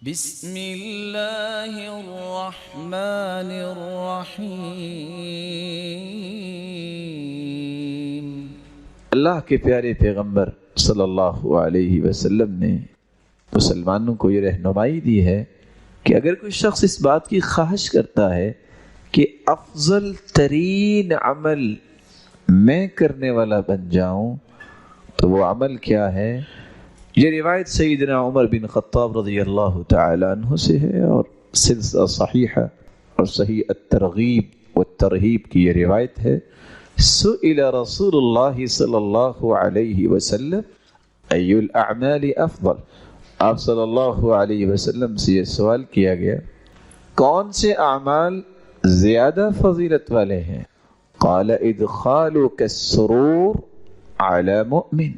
بسم اللہ الرحمن الرحیم۔ اللہ کے پیارے پیغمبر صلی اللہ علیہ وسلم نے مسلمانوں کو یہ رہنمائی دی ہے کہ اگر کوئی شخص اس بات کی خواہش کرتا ہے کہ افضل ترین عمل میں کرنے والا بن جاؤں تو وہ عمل کیا ہے؟ یہ روایت سیدنا عمر بن خطاب رضی اللہ تعالی عنہ سے ہے اور سلسلہ صحیحہ اور صحیح الترغیب والترہیب کی یہ روایت ہے۔ سئل رسول اللہ صلی اللہ علیہ وسلم ای الاعمال افضل، آپ صلی اللہ علیہ وسلم سے یہ سوال کیا گیا کون سے اعمال زیادہ فضیلت والے ہیں؟ قال ادخالک السرور علی مؤمن،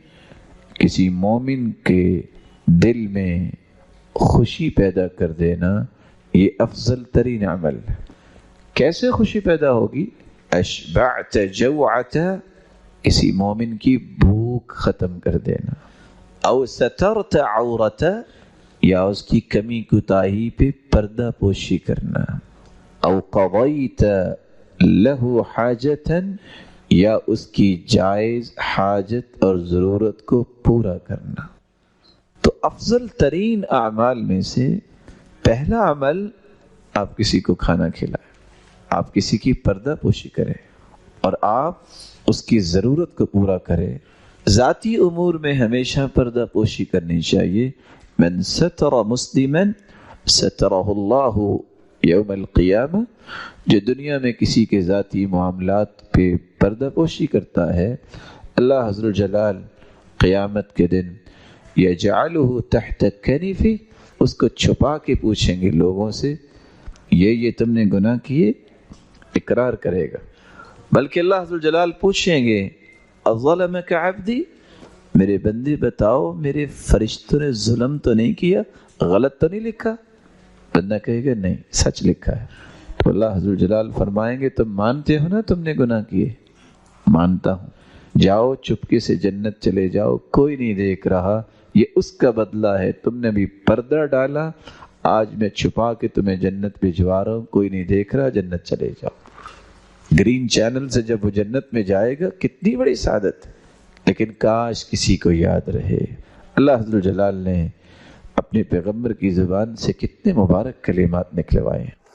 کسی مومن کے دل میں خوشی پیدا کر دینا یہ افضل ترین عمل ہے۔ کیسے خوشی پیدا ہوگی؟ اشبعت جوعت، کسی مومن کی بھوک ختم کر دینا، او سترت عورت، یا اس کی کمی کوتاہی پہ پردہ پوشی کرنا، او قضیت لہ حاجتا، یا اس کی جائز حاجت اور ضرورت کو پورا کرنا۔ تو افضل ترین اعمال میں سے پہلا عمل آپ کسی کو کھانا کھلائیں، آپ کسی کی پردہ پوشی کریں اور آپ اس کی ضرورت کو پورا کریں۔ ذاتی امور میں ہمیشہ پردہ پوشی کرنی چاہیے۔ من ستر مسلما سترہ اللہ یوم القیامہ، جو دنیا میں کسی کے ذاتی معاملات پہ پردہ پوشی کرتا ہے اللہ حضر الجلال قیامت کے دن یجعلہ تحت کنفہ، اس کو چھپا کے پوچھیں گے لوگوں سے یہ تم نے گناہ کیے، اقرار کرے گا، بلکہ اللہ حضر الجلال پوچھیں گے اظلمک عبدی، میرے بندے بتاؤ میرے فرشتوں نے ظلم تو نہیں کیا، غلط تو نہیں لکھا؟ بندہ کہے گا نہیں، سچ لکھا ہے۔ تو اللہ حضر الجلال فرمائیں گے تم مانتے ہو نا تم نے گناہ کیے؟ مانتا ہوں، جاؤ چپکے سے جنت چلے جاؤ، کوئی نہیں دیکھ رہا، یہ اس کا بدلہ ہے، تم نے بھی پردہ ڈالا، آج میں چھپا کے تمہیں جنت بھجوا رہا ہوں، کوئی نہیں دیکھ رہا، جنت چلے جاؤ۔ گرین چینل سے جب وہ جنت میں جائے گا کتنی بڑی سعادت، لیکن کاش کسی کو یاد رہے۔ اللہ حضر الجلال نے اپنے پیغمبر کی زبان سے کتنے مبارک کلمات نکلوائے ہیں۔